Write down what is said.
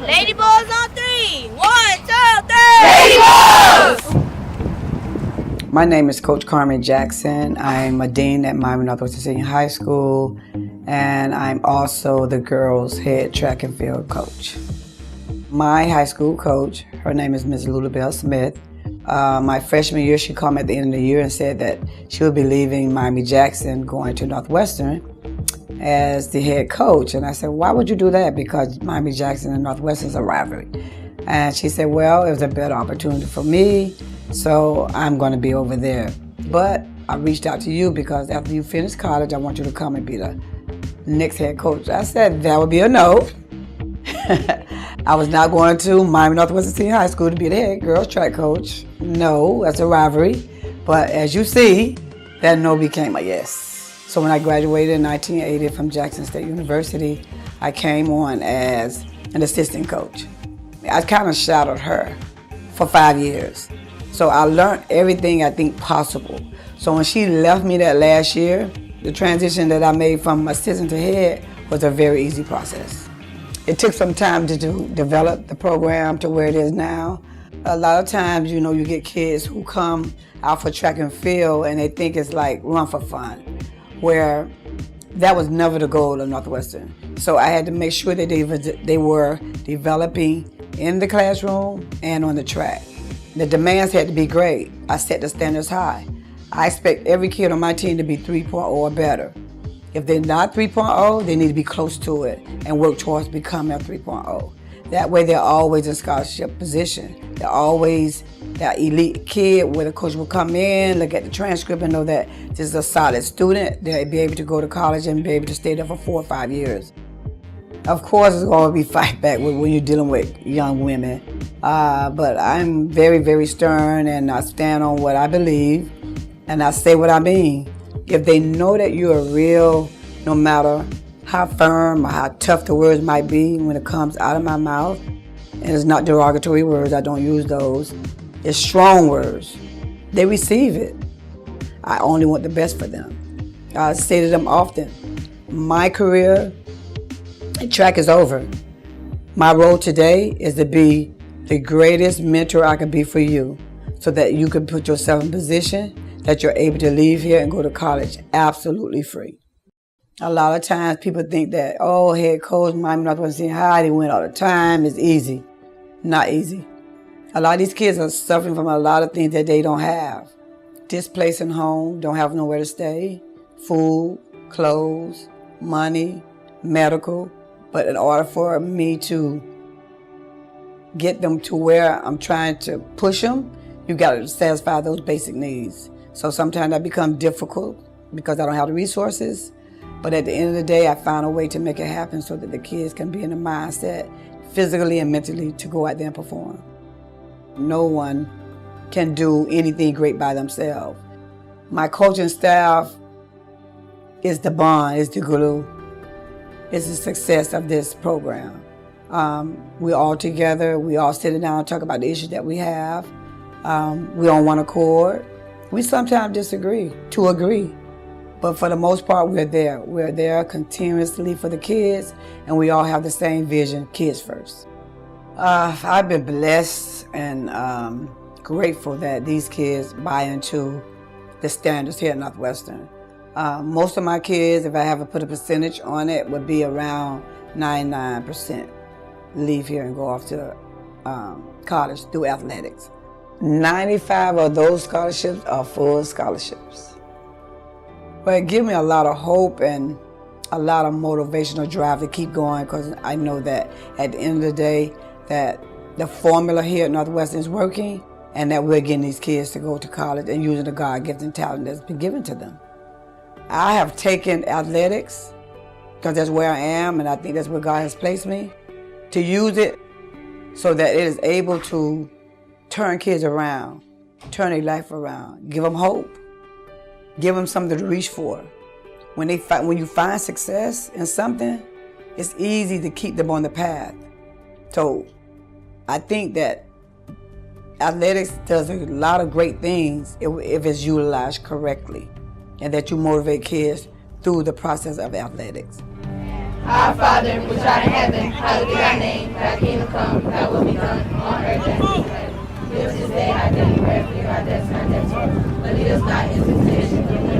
Lady Bulls on 3. 1, 2, 3. Lady Bulls! My name is Coach Carmen Jackson. I'm a dean at Miami Northwestern Sr High School, and I'm also the girls' head track and field coach. My high school coach, her name is Ms. Lulabelle Smith. My freshman year, she called me at the end of the year and said that she would be leaving Miami Jackson, going to Northwestern as the head coach. And I said, why would you do that? Because Miami Jackson and Northwestern is a rivalry. And she said, well, it was a better opportunity for me, so I'm going to be over there. But I reached out to you because after you finish college, I want you to come and be the next head coach. I said, that would be a no. I was not going to Miami Northwestern Sr High School to be the head girls track coach. No, that's a rivalry. But as you see, that no became a yes. So when I graduated in 1980 from Jackson State University, I came on as an assistant coach. I kind of shadowed her for 5 years. So I learned everything I think possible. So when she left me that last year, the transition that I made from assistant to head was a very easy process. It took some time to develop the program to where it is now. A lot of times, you know, you get kids who come out for track and field and they think it's like run for fun, where that was never the goal of Northwestern. So I had to make sure that they were developing in the classroom and on the track. The demands had to be great. I set the standards high. I expect every kid on my team to be 3.0 or better. If they're not 3.0, they need to be close to it and work towards becoming a 3.0. That way they're always in scholarship position. They're always that elite kid where the coach will come in, look at the transcript and know that this is a solid student. They'll be able to go to college and be able to stay there for 4 or 5 years. Of course, it's going to be fight back when you're dealing with young women. But I'm very, very stern, and I stand on what I believe, and I say what I mean. If they know that you're real, no matter how firm or how tough the words might be when it comes out of my mouth, and it's not derogatory words, I don't use those, it's strong words, they receive it. I only want the best for them. I say to them often, my career in track is over. My role today is to be the greatest mentor I can be for you so that you can put yourself in position that you're able to leave here and go to college absolutely free. A lot of times people think that, oh, head coach, Miami Northwestern Sr High, they win all the time, it's easy. Not easy. A lot of these kids are suffering from a lot of things that they don't have. Displaced in home, don't have nowhere to stay, food, clothes, money, medical. But in order for me to get them to where I'm trying to push them, you got to satisfy those basic needs. So sometimes that becomes difficult because I don't have the resources. But at the end of the day, I found a way to make it happen so that the kids can be in the mindset, physically and mentally, to go out there and perform. No one can do anything great by themselves. My coaching staff is the bond, is the glue. It's the success of this program. We're all together. We all sit down and talk about the issues that we have. We on one accord. We sometimes disagree to agree, but for the most part, we're there. We're there continuously for the kids, and we all have the same vision, kids first. I've been blessed and grateful that these kids buy into the standards here at Northwestern. Most of my kids, if I have to put a percentage on it, would be around 99% leave here and go off to college through athletics. 95 of those scholarships are full scholarships. But it gives me a lot of hope and a lot of motivational drive to keep going, because I know that at the end of the day that the formula here at Northwestern is working and that we're getting these kids to go to college and using the God-given talent that's been given to them. I have taken athletics, because that's where I am and I think that's where God has placed me, to use it so that it is able to turn kids around, turn their life around, give them hope, give them something to reach for. When you find success in something, it's easy to keep them on the path. So I think that athletics does a lot of great things if it's utilized correctly, and that you motivate kids through the process of athletics. Our Father, which art in heaven, hallowed be thy name. Thy kingdom come, thy will be done, on earth as it is in heaven. Give us this day our daily bread, forgive our debts and our debtors. But lead us not into temptation, but